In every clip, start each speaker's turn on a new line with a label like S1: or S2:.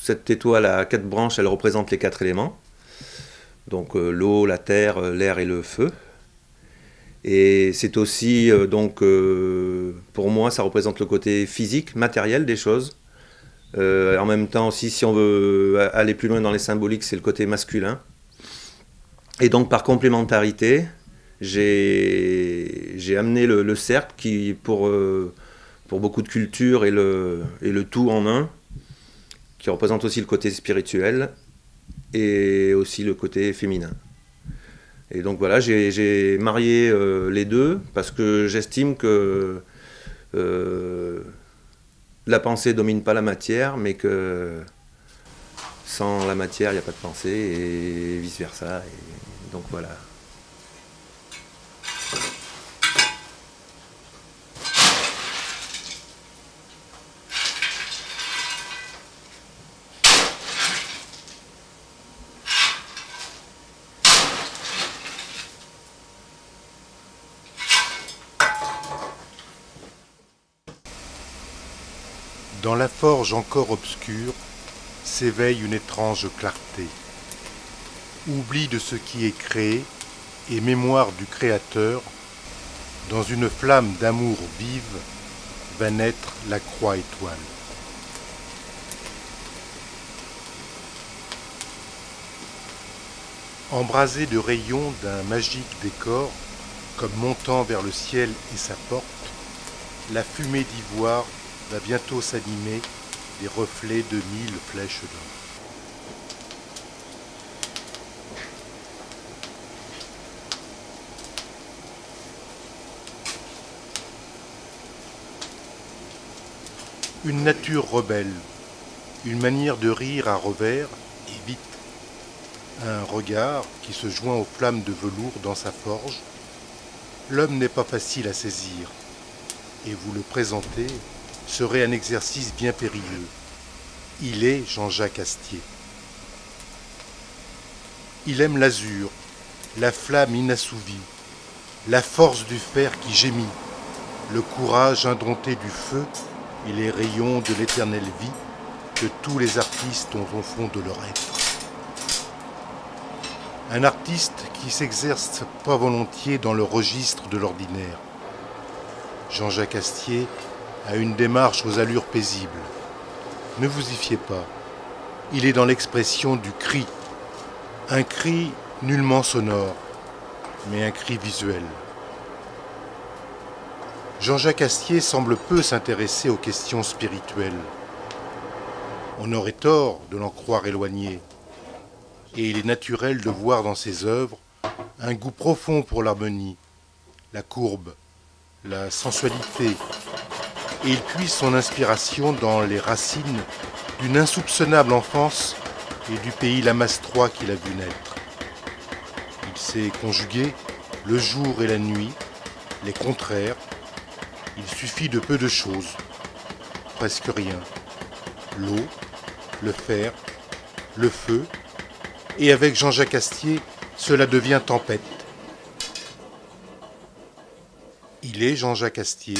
S1: cette étoile à 4 branches, elle représente les 4 éléments. Donc l'eau, la terre, l'air et le feu. Et c'est aussi, pour moi, ça représente le côté physique, matériel des choses. En même temps aussi, si on veut aller plus loin dans les symboliques, c'est le côté masculin. Et donc par complémentarité, j'ai amené le cercle qui, pour beaucoup de cultures, est le tout en un, qui représente aussi le côté spirituel et aussi le côté féminin. Et donc voilà, j'ai marié les deux parce que j'estime que la pensée ne domine pas la matière, mais que sans la matière, il n'y a pas de pensée et vice-versa. Et donc voilà.
S2: Dans la forge encore obscure s'éveille une étrange clarté. Oubli de ce qui est créé et mémoire du Créateur, dans une flamme d'amour vive va naître la croix étoile. Embrasé de rayons d'un magique décor, comme montant vers le ciel et sa porte, la fumée d'ivoire va bientôt s'animer des reflets de 1000 flèches d'or. Une nature rebelle, une manière de rire à revers et vite, un regard qui se joint aux flammes de velours dans sa forge. L'homme n'est pas facile à saisir, et vous le présenter serait un exercice bien périlleux. Il est Jean-Jacques Astier. Il aime l'azur, la flamme inassouvie, la force du fer qui gémit, le courage indompté du feu et les rayons de l'éternelle vie que tous les artistes ont au fond de leur être. Un artiste qui s'exerce pas volontiers dans le registre de l'ordinaire. Jean-Jacques Astier a une démarche aux allures paisibles. Ne vous y fiez pas. Il est dans l'expression du cri. Un cri nullement sonore, mais un cri visuel. Jean-Jacques Astier semble peu s'intéresser aux questions spirituelles. On aurait tort de l'en croire éloigné. Et il est naturel de voir dans ses œuvres un goût profond pour l'harmonie, la courbe, la sensualité, et il puise son inspiration dans les racines d'une insoupçonnable enfance et du pays lamastrois qu'il a vu naître. Il sait conjuguer le jour et la nuit, les contraires. Il suffit de peu de choses, presque rien. L'eau, le fer, le feu, et avec Jean-Jacques Astier, cela devient tempête. Il est Jean-Jacques Astier,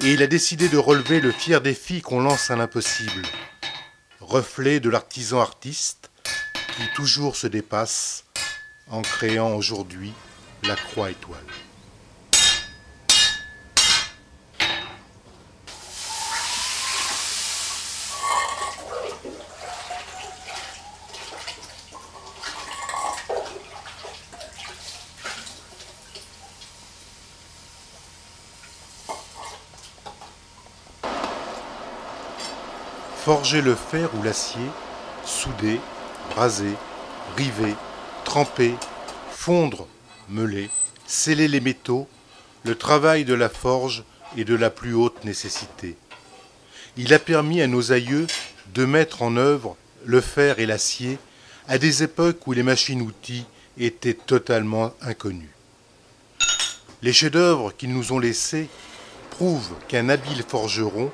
S2: et il a décidé de relever le fier défi qu'on lance à l'impossible, reflet de l'artisan artiste qui toujours se dépasse en créant aujourd'hui la croix étoile. Forger le fer ou l'acier, souder, braser, river, tremper, fondre, meuler, sceller les métaux, le travail de la forge est de la plus haute nécessité. Il a permis à nos aïeux de mettre en œuvre le fer et l'acier à des époques où les machines-outils étaient totalement inconnus. Les chefs-d'œuvre qu'ils nous ont laissés prouvent qu'un habile forgeron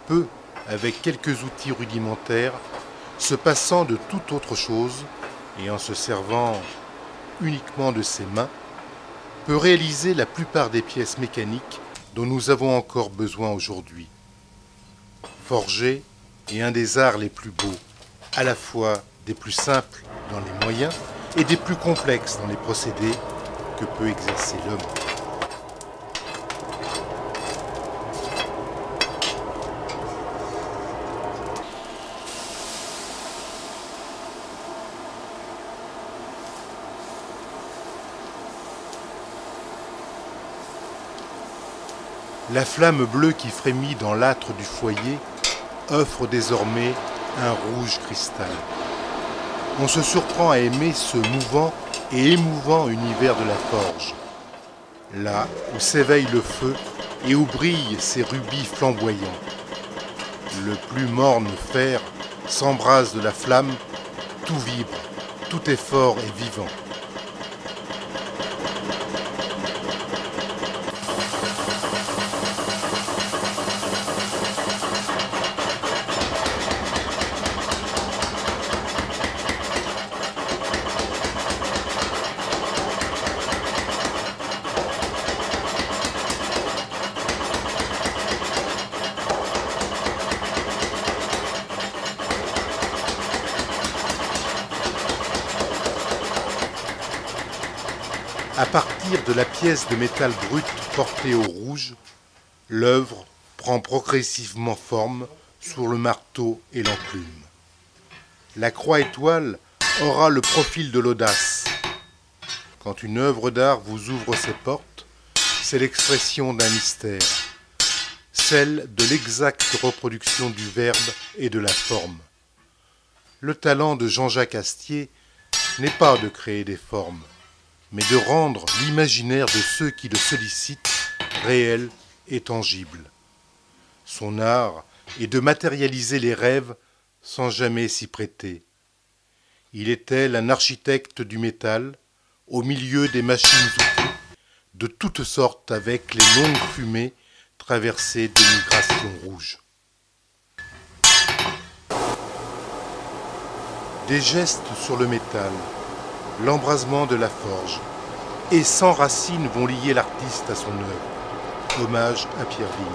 S2: peut, avec quelques outils rudimentaires, se passant de toute autre chose et en se servant uniquement de ses mains, peut réaliser la plupart des pièces mécaniques dont nous avons encore besoin aujourd'hui. Forger, et un des arts les plus beaux, à la fois des plus simples dans les moyens et des plus complexes dans les procédés que peut exercer l'homme. La flamme bleue qui frémit dans l'âtre du foyer offre désormais un rouge cristal. On se surprend à aimer ce mouvant et émouvant univers de la forge. Là où s'éveille le feu et où brillent ces rubis flamboyants. Le plus morne fer s'embrase de la flamme, tout vibre, tout est fort et vivant. À partir de la pièce de métal brute portée au rouge, l'œuvre prend progressivement forme sur le marteau et l'enclume. La croix-étoile aura le profil de l'audace. Quand une œuvre d'art vous ouvre ses portes, c'est l'expression d'un mystère, celle de l'exacte reproduction du verbe et de la forme. Le talent de Jean-Jacques Astier n'est pas de créer des formes, mais de rendre l'imaginaire de ceux qui le sollicitent réel et tangible. Son art est de matérialiser les rêves sans jamais s'y prêter. Il est tel un architecte du métal, au milieu des machines-outils, de toutes sortes avec les longues fumées traversées de migrations rouges. Des gestes sur le métal, l'embrasement de la forge, et 100 racines vont lier l'artiste à son œuvre. Hommage à Pierre Vigne.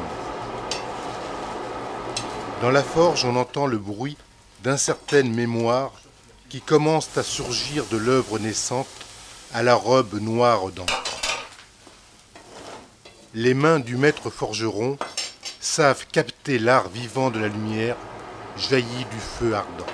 S2: Dans la forge, on entend le bruit d'incertaines mémoires qui commencent à surgir de l'œuvre naissante à la robe noire d'encre. Les mains du maître forgeron savent capter l'art vivant de la lumière jaillie du feu ardent.